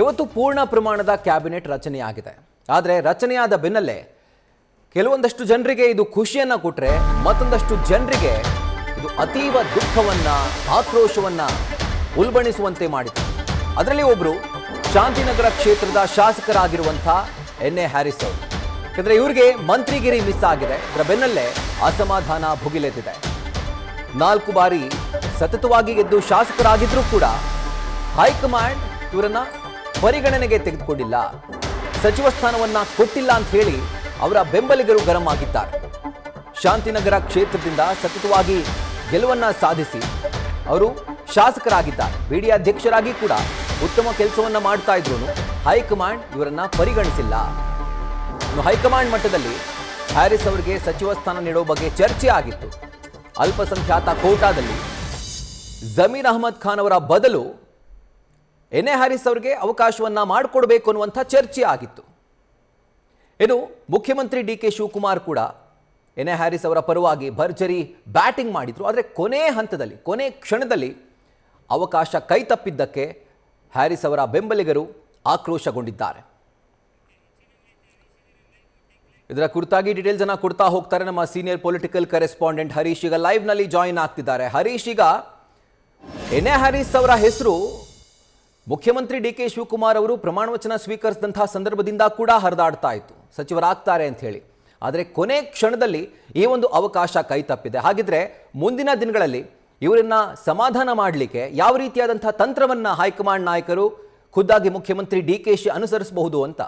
ಇವತ್ತು ಪೂರ್ಣ ಪ್ರಮಾಣದ ಕ್ಯಾಬಿನೆಟ್ ರಚನೆಯಾಗಿದೆ. ಆದರೆ ರಚನೆಯಾದ ಬೆನ್ನಲ್ಲೇ ಕೆಲವೊಂದಷ್ಟು ಜನರಿಗೆ ಇದು ಖುಷಿಯನ್ನ ಕೊಟ್ಟರೆ ಮತ್ತೊಂದಷ್ಟು ಜನರಿಗೆ ಇದು ಅತೀವ ದುಃಖವನ್ನ, ಆಕ್ರೋಶವನ್ನ ಉಲ್ಬಣಿಸುವಂತೆ ಮಾಡಿದೆ. ಅದರಲ್ಲಿ ಒಬ್ಬರು ಶಾಂತಿನಗರ ಕ್ಷೇತ್ರದ ಶಾಸಕರಾಗಿರುವಂಥ ಎನ್.ಎ. ಹ್ಯಾರಿಸ್ ಅವರು. ಯಾಕಂದ್ರೆ ಇವರಿಗೆ ಮಂತ್ರಿಗಿರಿ ಮಿಸ್ ಆಗಿದೆ. ಇದರ ಬೆನ್ನಲ್ಲೇ ಅಸಮಾಧಾನ ಭುಗಿಲೆದ್ದಿದೆ. 4 ಬಾರಿ ಸತತವಾಗಿ ಗೆದ್ದು ಶಾಸಕರಾಗಿದ್ರೂ ಕೂಡ ಹೈಕಮಾಂಡ್ ಇವರನ್ನ ಪರಿಗಣನೆಗೆ ತೆಗೆದುಕೊಂಡಿಲ್ಲ, ಸಚಿವ ಸ್ಥಾನವನ್ನ ಕೊಟ್ಟಿಲ್ಲ ಅಂತ ಹೇಳಿ ಅವರ ಬೆಂಬಲಿಗರು ಗರಂ ಆಗಿದ್ದಾರೆ. ಶಾಂತಿನಗರ ಕ್ಷೇತ್ರದಿಂದ ಸತತವಾಗಿ ಗೆಲುವನ್ನ ಸಾಧಿಸಿ ಅವರು ಶಾಸಕರಾಗಿದ್ದಾರೆ. ಬಿಡಿ ಅಧ್ಯಕ್ಷರಾಗಿ ಕೂಡ ಉತ್ತಮ ಕೆಲಸವನ್ನ ಮಾಡ್ತಾ ಇದ್ರು. ಹೈಕಮಾಂಡ್ ಇವರನ್ನ ಪರಿಗಣಿಸಿಲ್ಲ. ಹೈಕಮಾಂಡ್ ಮಟ್ಟದಲ್ಲಿ ಹ್ಯಾರಿಸ್ ಅವರಿಗೆ ಸಚಿವ ಸ್ಥಾನ ನೀಡುವ ಬಗ್ಗೆ ಚರ್ಚೆ ಆಗಿತ್ತು. ಅಲ್ಪಸಂಖ್ಯಾತ ಕೋಟಾದಲ್ಲಿ ಜಮೀರ್ ಅಹಮದ್ ಖಾನ್ ಅವರ ಬದಲು ಎನ್.ಎ. ಹ್ಯಾರಿಸ್ ಅವರಿಗೆ ಅವಕಾಶವನ್ನ ಮಾಡಿಕೊಡ್ಬೇಕು ಅನ್ನುವಂಥ ಚರ್ಚೆ ಆಗಿತ್ತು. ಇನ್ನು ಮುಖ್ಯಮಂತ್ರಿ ಡಿ.ಕೆ. ಶಿವಕುಮಾರ್ ಕೂಡ ಎನ್.ಎ. ಹ್ಯಾರಿಸ್ ಅವರ ಪರವಾಗಿ ಭರ್ಜರಿ ಬ್ಯಾಟಿಂಗ್ ಮಾಡಿದ್ರು. ಆದರೆ ಕೊನೆ ಕ್ಷಣದಲ್ಲಿ ಅವಕಾಶ ಕೈ ತಪ್ಪಿದ್ದಕ್ಕೆ ಹ್ಯಾರಿಸ್ ಅವರ ಬೆಂಬಲಿಗರು ಆಕ್ರೋಶಗೊಂಡಿದ್ದಾರೆ. ಇದರ ಕುರಿತಾಗಿ ಡೀಟೇಲ್ಸ್ ಅನ್ನ ಕೊಡ್ತಾ ಹೋಗ್ತಾರೆ ನಮ್ಮ ಸೀನಿಯರ್ ಪೊಲಿಟಿಕಲ್ ಕರೆಸ್ಪಾಂಡೆಂಟ್ ಹರೀಶ್. ಈಗ ಲೈವ್ ನಲ್ಲಿ ಜಾಯಿನ್ ಆಗ್ತಿದ್ದಾರೆ. ಹರೀಶ್, ಈಗ ಎನ್.ಎ. ಹ್ಯಾರಿಸ್ ಅವರ ಹೆಸರು ಮುಖ್ಯಮಂತ್ರಿ ಡಿ.ಕೆ. ಶಿವಕುಮಾರ್ ಅವರು ಪ್ರಮಾಣ ವಚನ ಸ್ವೀಕರಿಸಿದಂತಹ ಸಂದರ್ಭದಿಂದ ಕೂಡ ಹರಿದಾಡ್ತಾ ಇತ್ತು, ಸಚಿವರಾಗ್ತಾರೆ ಅಂತ ಹೇಳಿ. ಆದರೆ ಕೊನೆ ಕ್ಷಣದಲ್ಲಿ ಈ ಒಂದು ಅವಕಾಶ ಕೈ ತಪ್ಪಿದೆ. ಹಾಗಿದ್ರೆ ಮುಂದಿನ ದಿನಗಳಲ್ಲಿ ಇವರನ್ನ ಸಮಾಧಾನ ಮಾಡಲಿಕ್ಕೆ ಯಾವ ರೀತಿಯಾದಂತಹ ತಂತ್ರವನ್ನ ಹೈಕಮಾಂಡ್ ನಾಯಕರು ಖುದ್ದಾಗಿ ಮುಖ್ಯಮಂತ್ರಿ ಡಿ.ಕೆ. ಅನುಸರಿಸಬಹುದು ಅಂತ?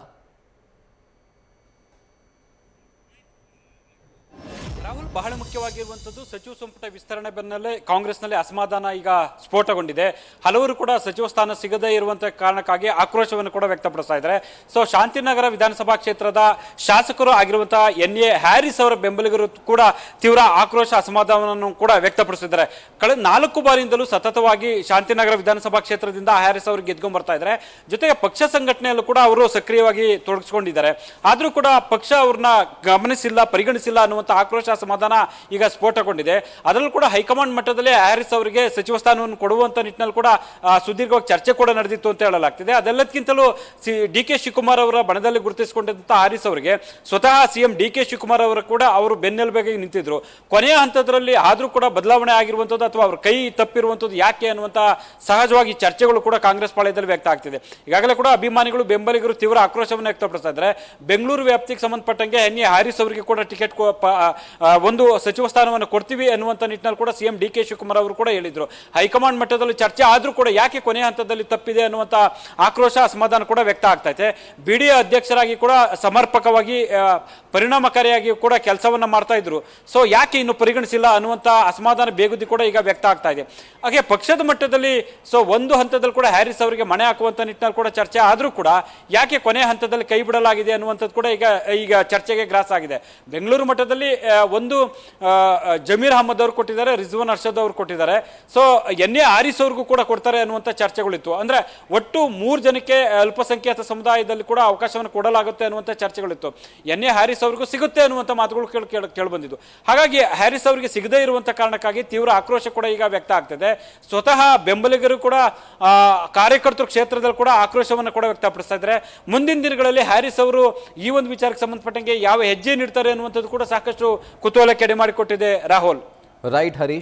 ರಾಹುಲ್, ಬಹಳ ಮುಖ್ಯವಾಗಿರುವಂತದ್ದು ಸಚಿವ ಸಂಪುಟ ವಿಸ್ತರಣೆ ಬೆನ್ನಲ್ಲೇ ಕಾಂಗ್ರೆಸ್ನಲ್ಲಿ ಅಸಮಾಧಾನ ಈಗ ಸ್ಫೋಟಗೊಂಡಿದೆ. ಹಲವರು ಕೂಡ ಸಚಿವ ಸ್ಥಾನ ಸಿಗದೇ ಇರುವಂತಹ ಕಾರಣಕ್ಕಾಗಿ ಆಕ್ರೋಶವನ್ನು ಕೂಡ ವ್ಯಕ್ತಪಡಿಸ್ತಾ ಇದ್ದಾರೆ. ಸೊ ಶಾಂತಿನಗರ ವಿಧಾನಸಭಾ ಕ್ಷೇತ್ರದ ಶಾಸಕರು ಆಗಿರುವಂತಹ ಎನ್.ಎ. ಹ್ಯಾರಿಸ್ ಅವರ ಬೆಂಬಲಿಗರು ಕೂಡ ತೀವ್ರ ಆಕ್ರೋಶ, ಅಸಮಾಧಾನವನ್ನು ಕೂಡ ವ್ಯಕ್ತಪಡಿಸಿದ್ದಾರೆ. ಕಳೆದ 4 ಬಾರಿಯಿಂದಲೂ ಸತತವಾಗಿ ಶಾಂತಿನಗರ ವಿಧಾನಸಭಾ ಕ್ಷೇತ್ರದಿಂದ ಹ್ಯಾರಿಸ್ ಅವರು ಗೆದ್ಕೊಂಡ್ ಬರ್ತಾ ಇದ್ದಾರೆ. ಜೊತೆಗೆ ಪಕ್ಷ ಸಂಘಟನೆಯಲ್ಲೂ ಕೂಡ ಅವರು ಸಕ್ರಿಯವಾಗಿ ತೊಡಗಿಸಿಕೊಂಡಿದ್ದಾರೆ. ಆದ್ರೂ ಕೂಡ ಪಕ್ಷ ಅವ್ರನ್ನ ಗಮನಿಸಿಲ್ಲ, ಪರಿಗಣಿಸಿಲ್ಲ ಅನ್ನುವಂಥ ಆಕ್ರೋಶ, ಅಸಮಾಧಾನ ಈಗ ಸ್ಫೋಟಗೊಂಡಿದೆ. ಅದರಲ್ಲೂ ಕೂಡ ಹೈಕಮಾಂಡ್ ಮಟ್ಟದಲ್ಲಿ ಹ್ಯಾರಿಸ್ ಅವರಿಗೆ ಸಚಿವ ಸ್ಥಾನವನ್ನು ಕೊಡುವಂತ ನಿಟ್ಟಿನಲ್ಲಿ ಕೂಡ ಸುದೀರ್ಘವಾಗಿ ಚರ್ಚೆ ಕೂಡ ನಡೆದಿತ್ತು ಅಂತ ಹೇಳಲಾಗ್ತಿದೆ. ಅದೆಲ್ಲದಕ್ಕಿಂತಲೂ ಡಿ.ಕೆ. ಶಿವಕುಮಾರ್ ಅವರ ಬಣದಲ್ಲಿ ಗುರುತಿಸಿಕೊಂಡಿದ್ದಂತಹ ಹ್ಯಾರಿಸ್ ಅವರಿಗೆ ಸ್ವತಃ ಸಿಎಂ ಡಿ.ಕೆ. ಶಿವಕುಮಾರ್ ಅವರು ಕೂಡ ಅವರು ಬೆನ್ನೆಲುಬಾಗಿ ನಿಂತಿದ್ರು. ಕೊನೆಯ ಹಂತದಲ್ಲಿ ಆದ್ರೂ ಕೂಡ ಬದಲಾವಣೆ ಆಗಿರುವಂತದ್ದು ಅಥವಾ ಅವ್ರ ಕೈ ತಪ್ಪಿರುವಂತದ್ದು ಯಾಕೆ ಅನ್ನುವಂತ ಸಹಜವಾಗಿ ಚರ್ಚೆಗಳು ಕೂಡ ಕಾಂಗ್ರೆಸ್ ಪಾಳ್ಯದಲ್ಲಿ ವ್ಯಕ್ತ ಆಗ್ತಿದೆ. ಈಗಾಗಲೇ ಕೂಡ ಅಭಿಮಾನಿಗಳು, ಬೆಂಬಲಿಗರು ತೀವ್ರ ಆಕ್ರೋಶವನ್ನು ವ್ಯಕ್ತಪಡಿಸ್ತಾ ಇದ್ದಾರೆ. ಬೆಂಗಳೂರು ವ್ಯಾಪ್ತಿಗೆ ಸಂಬಂಧಪಟ್ಟಂಗೆ ಎನ್.ಎ. ಹ್ಯಾರಿಸ್ ಅವರಿಗೆ ಕೂಡ ಟಿಕೆಟ್ ಒಂದು ಸಚಿವ ಸ್ಥಾನವನ್ನು ಕೊಡ್ತೀವಿ ಅನ್ನುವಂಥ ನಿಟ್ಟಿನಲ್ಲಿ ಕೂಡ ಸಿಎಂ ಡಿ.ಕೆ. ಶಿವಕುಮಾರ್ ಅವರು ಕೂಡ ಹೇಳಿದ್ರು. ಹೈಕಮಾಂಡ್ ಮಟ್ಟದಲ್ಲಿ ಚರ್ಚೆ ಆದ್ರೂ ಕೂಡ ಯಾಕೆ ಕೊನೆಯ ಹಂತದಲ್ಲಿ ತಪ್ಪಿದೆ ಅನ್ನುವಂಥ ಆಕ್ರೋಶ, ಅಸಮಾಧಾನ ಕೂಡ ವ್ಯಕ್ತ ಆಗ್ತಾ ಇದೆ. ಬಿಡಿ ಅಧ್ಯಕ್ಷರಾಗಿ ಕೂಡ ಸಮರ್ಪಕವಾಗಿ, ಪರಿಣಾಮಕಾರಿಯಾಗಿ ಕೂಡ ಕೆಲಸವನ್ನ ಮಾಡ್ತಾ ಇದ್ರು. ಸೊ ಯಾಕೆ ಇನ್ನು ಪರಿಗಣಿಸಿಲ್ಲ ಅನ್ನುವಂಥ ಅಸಮಾಧಾನ, ಬೇಗುದಿ ಕೂಡ ಈಗ ವ್ಯಕ್ತ ಆಗ್ತಾ ಇದೆ. ಹಾಗೆ ಪಕ್ಷದ ಮಟ್ಟದಲ್ಲಿ ಒಂದು ಹಂತದಲ್ಲಿ ಕೂಡ ಹ್ಯಾರಿಸ್ ಅವರಿಗೆ ಮಣೆ ಹಾಕುವಂತ ನಿಟ್ಟಿನಲ್ಲಿ ಕೂಡ ಚರ್ಚೆ ಆದ್ರೂ ಕೂಡ ಯಾಕೆ ಕೊನೆಯ ಹಂತದಲ್ಲಿ ಕೈ ಬಿಡಲಾಗಿದೆ ಅನ್ನುವಂಥದ್ದು ಕೂಡ ಈಗ ಚರ್ಚೆಗೆ ಗ್ರಾಸ ಆಗಿದೆ. ಬೆಂಗಳೂರು ಮಟ್ಟದಲ್ಲಿ ಒಂದು ಜಮೀರ್ ಅಹಮದ್ ಅವರು ಕೊಟ್ಟಿದ್ದಾರೆ, ರಿಜ್ವಾನ್ ಅರ್ಷದ್ ಅವರು ಕೊಟ್ಟಿದ್ದಾರೆ. ಸೊ ಎನ್.ಎ. ಹ್ಯಾರಿಸ್ ಅವ್ರಿಗೂ ಕೂಡ ಕೊಡ್ತಾರೆ ಅನ್ನುವಂಥ ಚರ್ಚೆಗಳಿತ್ತು. ಅಂದ್ರೆ ಒಟ್ಟು 3 ಜನಕ್ಕೆ ಅಲ್ಪಸಂಖ್ಯಾತ ಸಮುದಾಯದಲ್ಲಿ ಕೂಡ ಅವಕಾಶವನ್ನು ಕೊಡಲಾಗುತ್ತೆ ಅನ್ನುವಂಥ ಚರ್ಚೆಗಳಿತ್ತು. ಎನ್.ಎ. ಹ್ಯಾರಿಸ್ ಅವ್ರಿಗೂ ಸಿಗುತ್ತೆ ಅನ್ನುವಂಥ ಮಾತುಗಳು ಕೇಳಿಬಂದಿದ್ದು. ಹಾಗಾಗಿ ಹ್ಯಾರಿಸ್ ಅವರಿಗೆ ಸಿಗದೇ ಇರುವಂತ ಕಾರಣಕ್ಕಾಗಿ ತೀವ್ರ ಆಕ್ರೋಶ ಕೂಡ ಈಗ ವ್ಯಕ್ತ ಆಗ್ತದೆ. ಸ್ವತಃ ಬೆಂಬಲಿಗರು ಕೂಡ, ಕಾರ್ಯಕರ್ತರು ಕ್ಷೇತ್ರದಲ್ಲಿ ಕೂಡ ಆಕ್ರೋಶವನ್ನು ಕೂಡ ವ್ಯಕ್ತಪಡಿಸ್ತಾ ಇದ್ದಾರೆ. ಮುಂದಿನ ದಿನಗಳಲ್ಲಿ ಹ್ಯಾರಿಸ್ ಅವರು ಈ ಒಂದು ವಿಚಾರಕ್ಕೆ ಸಂಬಂಧಪಟ್ಟಂಗೆ ಯಾವ ಹೆಜ್ಜೆ ನೀಡ್ತಾರೆ ಅನ್ನುವಂಥದ್ದು ಕೂಡ ಸಾಕಷ್ಟು ಕುತೂಹಲ ಕೆಡೆ ಮಾಡಿಕೊಟ್ಟಿದೆ. ರಾಹುಲ್, ರೈಟ್ ಹರೀಶ್.